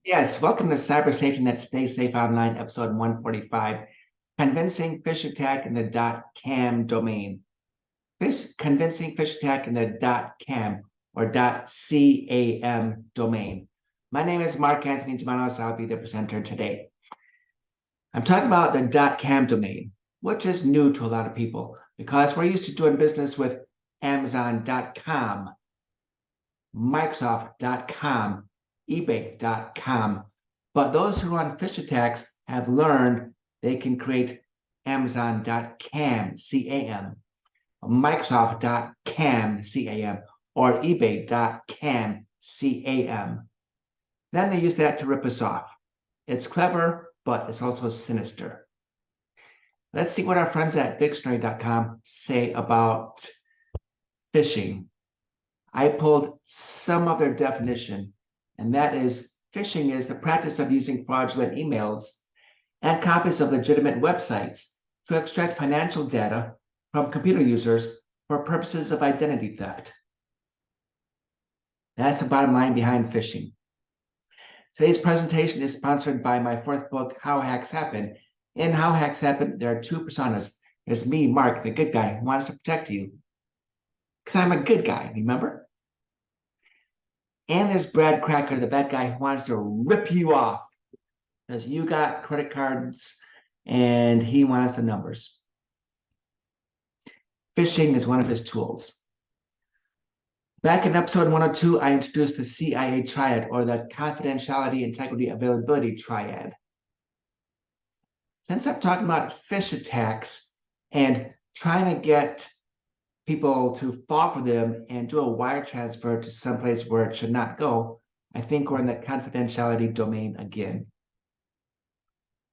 Yes, welcome to Cyber Safety Net Stay Safe Online, episode 145, Convincing Phish Attack in the .cam domain. Convincing Phish Attack in the .cam or .cam domain. My name is Mark Anthony Germanos. I'll be the presenter today. I'm talking about the .cam domain, which is new to a lot of people because we're used to doing business with Amazon.com, Microsoft.com, eBay.com. But those who run Phish attacks have learned they can create Amazon.cam, C-A-M, Microsoft.cam, C-A-M, or eBay.cam, C-A-M. Then they use that to rip us off. It's clever, but it's also sinister. Let's see what our friends at dictionary.com say about phishing. I pulled some of their definition, and that is phishing is the practice of using fraudulent emails and copies of legitimate websites to extract financial data from computer users for purposes of identity theft. That's the bottom line behind phishing. Today's presentation is sponsored by my fourth book, How Hacks Happen. In How Hacks Happen, there are two personas. There's me, Mark, the good guy who wants to protect you, because I'm a good guy, remember? And there's Brad Cracker, the bad guy who wants to rip you off because you got credit cards and he wants the numbers. Phishing is one of his tools. Back in episode 102, I introduced the CIA triad, or the confidentiality, integrity, availability triad. Since I'm talking about Phish attacks and trying to get people to fall for them and do a wire transfer to someplace where it should not go, I think we're in the confidentiality domain again.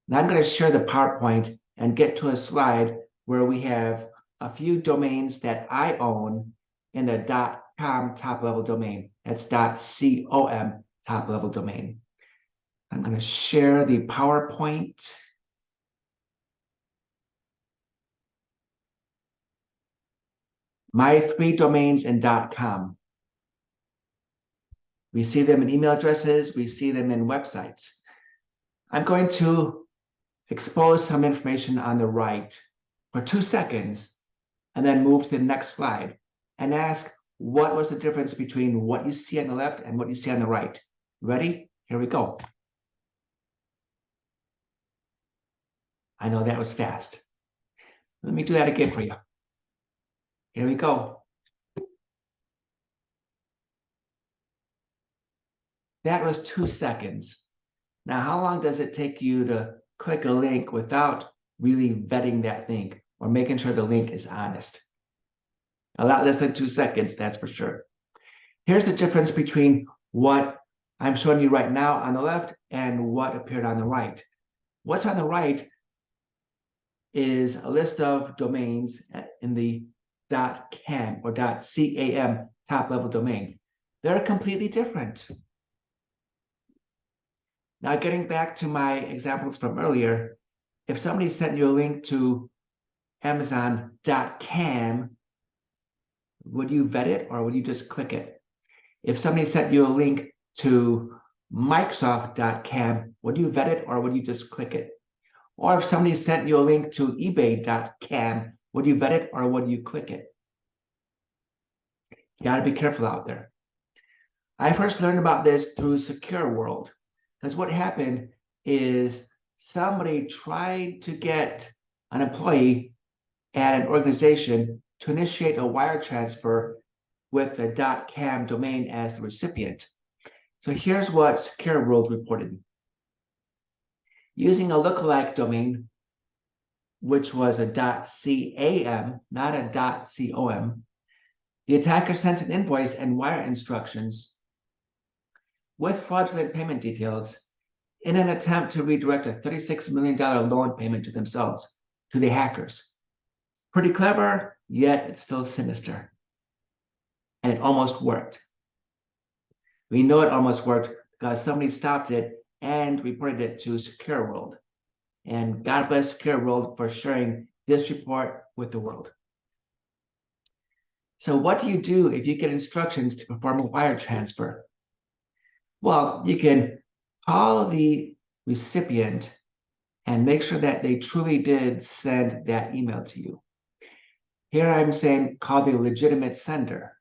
Now I'm going to share the PowerPoint and get to a slide where we have a few domains that I own in the .com top level domain. That's .com top level domain. I'm going to share the PowerPoint. My three domains in .com. We see them in email addresses. We see them in websites. I'm going to expose some information on the right for 2 seconds and then move to the next slide and ask what was the difference between what you see on the left and what you see on the right. Ready? Here we go. I know that was fast. Let me do that again for you. Here we go. That was 2 seconds. Now, how long does it take you to click a link without really vetting that link or making sure the link is honest? A lot less than 2 seconds, that's for sure. Here's the difference between what I'm showing you right now on the left and what appeared on the right. What's on the right is a list of domains in the .cam or .cam top level domain. They're completely different. Now, getting back to my examples from earlier, if somebody sent you a link to Amazon.cam, would you vet it or would you just click it? If somebody sent you a link to Microsoft.cam, would you vet it or would you just click it? Or if somebody sent you a link to eBay.cam, would you vet it or would you click it? You got to be careful out there. I first learned about this through Secure World, because what happened is somebody tried to get an employee at an organization to initiate a wire transfer with the .cam domain as the recipient. So here's what Secure World reported. Using a lookalike domain, which was a .cam, not a .com, the attacker sent an invoice and wire instructions with fraudulent payment details in an attempt to redirect a $36 million loan payment to themselves, to the hackers. Pretty clever, yet it's still sinister. And it almost worked. We know it almost worked because somebody stopped it and reported it to Secure World. And God bless Secure World for sharing this report with the world. So what do you do if you get instructions to perform a wire transfer? Well, you can Call the recipient and make sure that they truly did send that email to you. Here I'm saying call the legitimate sender,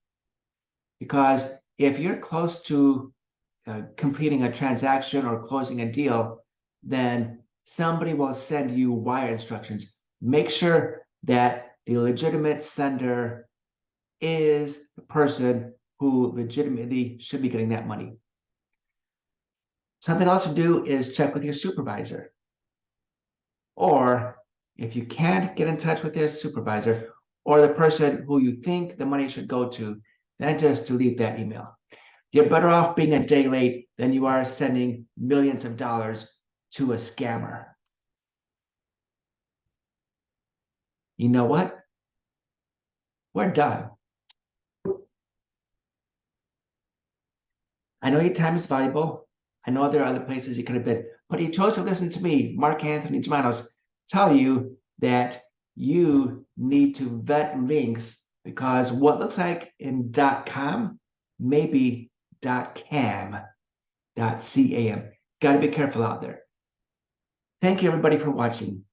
because if you're close to completing a transaction or closing a deal, then somebody will send you wire instructions. Make sure that the legitimate sender is the person who legitimately should be getting that money. Something else to do is check with your supervisor. Or if you can't get in touch with your supervisor or the person who you think the money should go to, then just delete that email. You're better off being a day late than you are sending millions of dollars to a scammer. You know what? We're done. I know your time is valuable. I know there are other places you could have been, but you chose to listen to me, Mark Anthony Germanos, tell you that you need to vet links, because what looks like in .com may be .cam, .cam. Got to be careful out there. Thank you, everybody, for watching.